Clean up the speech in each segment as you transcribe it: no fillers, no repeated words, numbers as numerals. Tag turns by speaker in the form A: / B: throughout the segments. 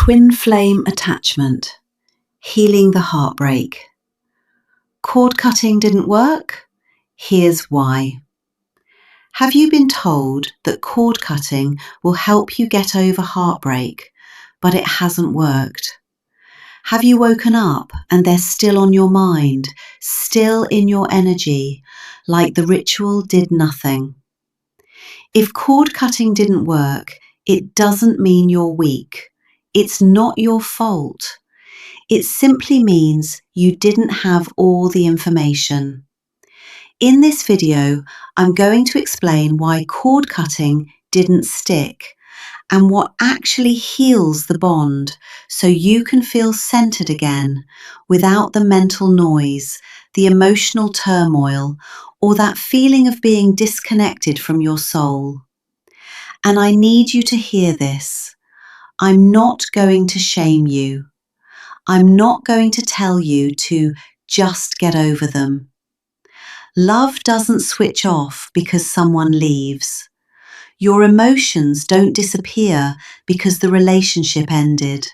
A: Twin flame attachment, healing the heartbreak. Cord cutting didn't work? Here's why. Have you been told that cord cutting will help you get over heartbreak, but it hasn't worked? Have you woken up and they're still on your mind, still in your energy, like the ritual did nothing? If cord cutting didn't work, it doesn't mean you're weak. It's not your fault. It simply means you didn't have all the information. In this video, I'm going to explain why cord cutting didn't stick and what actually heals the bond so you can feel centered again without the mental noise, the emotional turmoil, or that feeling of being disconnected from your soul. And I need you to hear this. I'm not going to shame you. I'm not going to tell you to just get over them. Love doesn't switch off because someone leaves. Your emotions don't disappear because the relationship ended.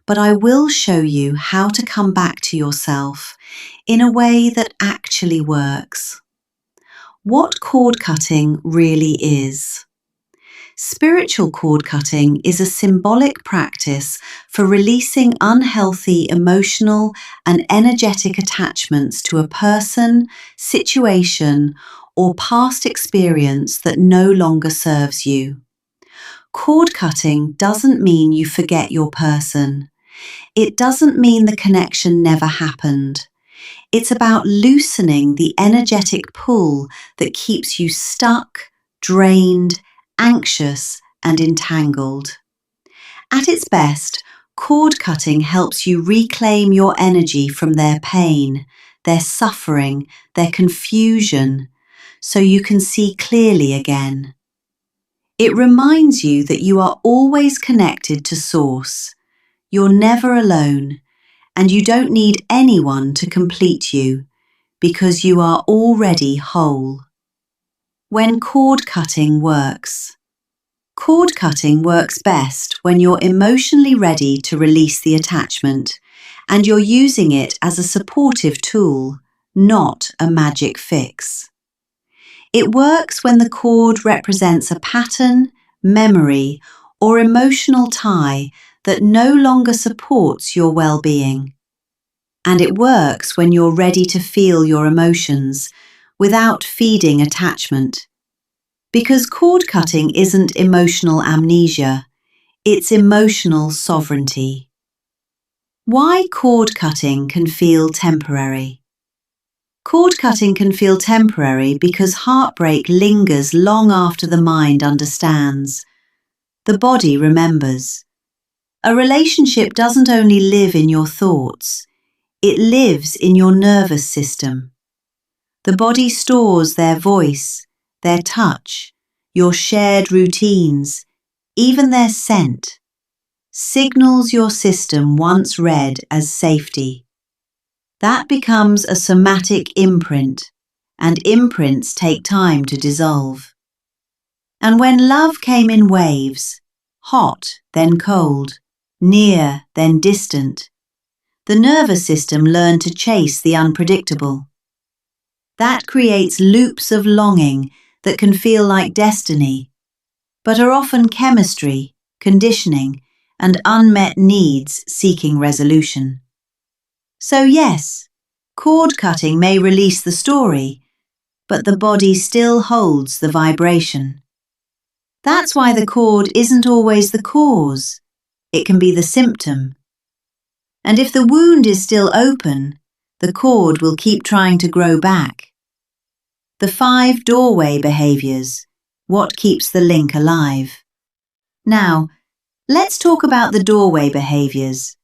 A: But I will show you how to come back to yourself in a way that actually works. What cord cutting really is. Spiritual cord cutting is a symbolic practice for releasing unhealthy emotional and energetic attachments to a person, situation, or past experience that no longer serves you. Cord cutting doesn't mean you forget your person. It doesn't mean the connection never happened. It's about loosening the energetic pull that keeps you stuck, drained, anxious, and entangled. At its best, cord cutting helps you reclaim your energy from their pain, their suffering, their confusion, so you can see clearly again. It reminds you that you are always connected to Source. You're never alone, and you don't need anyone to complete you, because you are already whole. When cord cutting works. Cord cutting works best when you're emotionally ready to release the attachment and you're using it as a supportive tool, not a magic fix. It works when the cord represents a pattern, memory, or emotional tie that no longer supports your well-being. And it works when you're ready to feel your emotions without feeding attachment. Because cord cutting isn't emotional amnesia, it's emotional sovereignty. Why cord cutting can feel temporary. Cord cutting can feel temporary because heartbreak lingers long after the mind understands. The body remembers. A relationship doesn't only live in your thoughts, it lives in your nervous system. The body stores their voice, their touch, your shared routines, even their scent, signals your system once read as safety. That becomes a somatic imprint, and imprints take time to dissolve. And when love came in waves, hot then cold, near then distant, the nervous system learned to chase the unpredictable. That creates loops of longing that can feel like destiny, but are often chemistry, conditioning, and unmet needs seeking resolution. So yes, cord cutting may release the story, but the body still holds the vibration. That's why the cord isn't always the cause. It can be the symptom. And if the wound is still open, the cord will keep trying to grow back. The 5 doorway behaviours, what keeps the link alive. Now, let's talk about the doorway behaviours,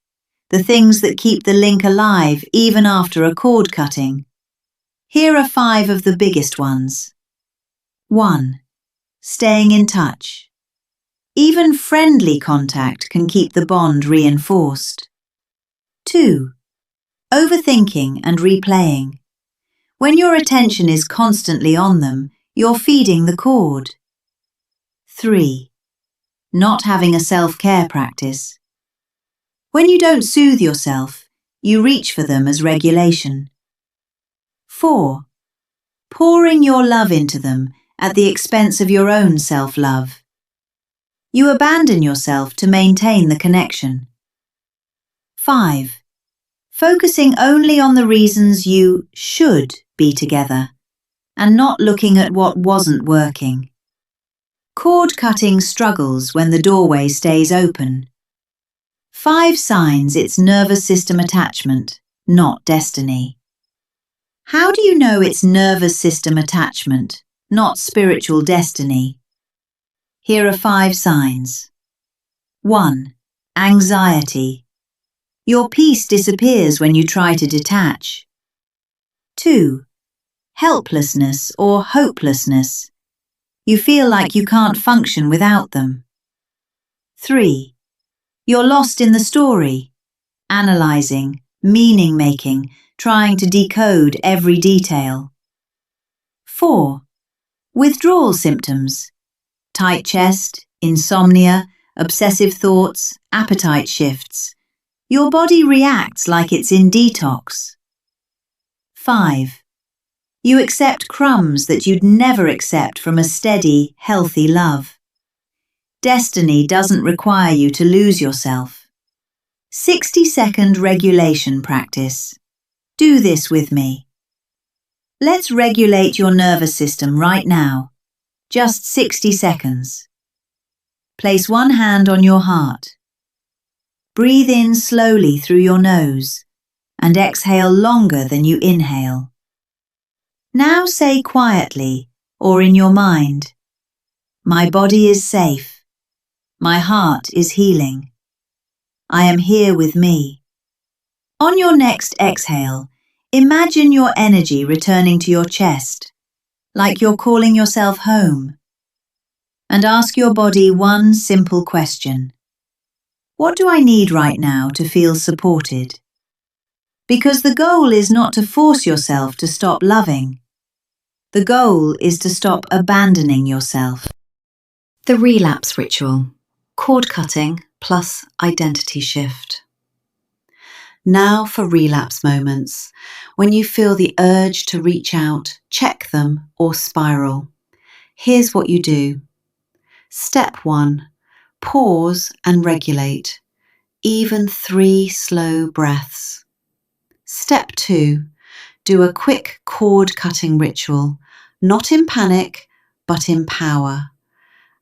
A: the things that keep the link alive even after a cord cutting. Here are 5 of the biggest ones. 1. Staying in touch. Even friendly contact can keep the bond reinforced. 2. Overthinking and replaying. When your attention is constantly on them, you're feeding the cord. 3. Not having a self-care practice. When you don't soothe yourself, you reach for them as regulation. 4. Pouring your love into them at the expense of your own self-love. You abandon yourself to maintain the connection. 5. Focusing only on the reasons you should be together and not looking at what wasn't working. Cord cutting struggles when the doorway stays open. 5 signs it's nervous system attachment, not destiny. How do you know it's nervous system attachment, not spiritual destiny? Here are 5 signs. 1. Anxiety. Your peace disappears when you try to detach. 2. Helplessness or hopelessness. You feel like you can't function without them. 3. You're lost in the story, analysing, meaning-making, trying to decode every detail. 4. Withdrawal symptoms. Tight chest, insomnia, obsessive thoughts, appetite shifts. Your body reacts like it's in detox. 5. You accept crumbs that you'd never accept from a steady, healthy love. Destiny doesn't require you to lose yourself. 60-second regulation practice. Do this with me. Let's regulate your nervous system right now. Just 60 seconds. Place one hand on your heart. Breathe in slowly through your nose and exhale longer than you inhale. Now say quietly or in your mind, my body is safe. My heart is healing. I am here with me. On your next exhale, imagine your energy returning to your chest, like you're calling yourself home. And ask your body one simple question. What do I need right now to feel supported? Because the goal is not to force yourself to stop loving. The goal is to stop abandoning yourself. The relapse ritual. Cord cutting plus identity shift. Now for relapse moments, when you feel the urge to reach out, check them, or spiral. Here's what you do. Step 1. Pause and regulate. Even 3 slow breaths. Step 2. Do a quick cord cutting ritual, not in panic, but in power.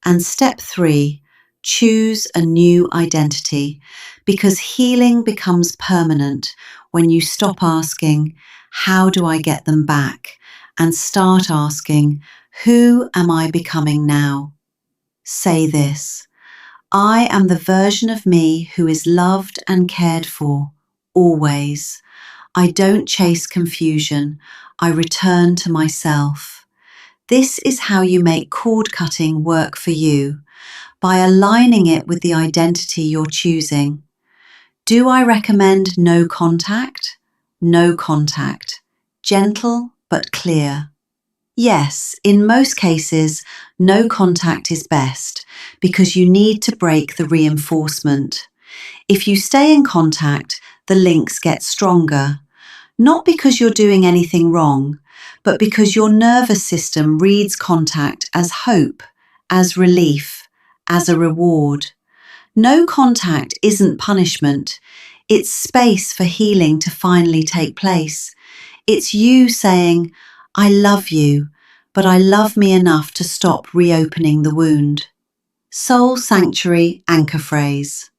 A: And step 3. Choose a new identity, because healing becomes permanent when you stop asking, how do I get them back? And start asking, who am I becoming now? Say this, I am the version of me who is loved and cared for, always. I don't chase confusion, I return to myself. This is how you make cord cutting work for you, by aligning it with the identity you're choosing. Do I recommend no contact? No contact. Gentle but clear. Yes, in most cases, no contact is best because you need to break the reinforcement. If you stay in contact, the links get stronger. Not because you're doing anything wrong, but because your nervous system reads contact as hope, as relief, as a reward. No contact isn't punishment. It's space for healing to finally take place. It's you saying, I love you, but I love me enough to stop reopening the wound. Soul Sanctuary anchor phrase.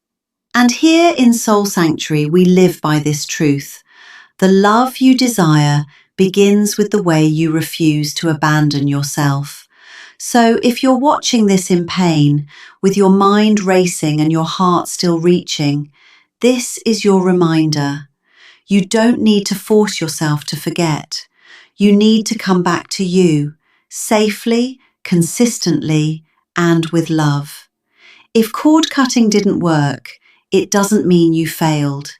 A: And here in Soul Sanctuary, we live by this truth. The love you desire begins with the way you refuse to abandon yourself. So if you're watching this in pain, with your mind racing and your heart still reaching, this is your reminder. You don't need to force yourself to forget. You need to come back to you, safely, consistently, and with love. If cord cutting didn't work, it doesn't mean you failed.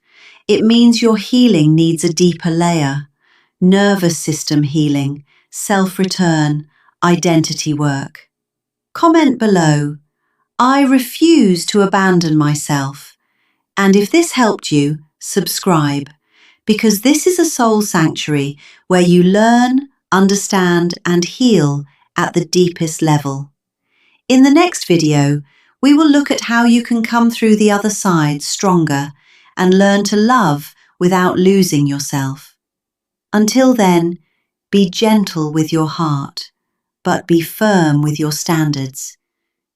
A: It means your healing needs a deeper layer. Nervous system healing, self-return, identity work. Comment below, I refuse to abandon myself. And if this helped you, subscribe, because this is a soul sanctuary where you learn, understand, and heal at the deepest level. In the next video, we will look at how you can come through the other side stronger and learn to love without losing yourself. Until then, be gentle with your heart, but be firm with your standards.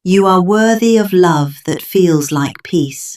A: You are worthy of love that feels like peace.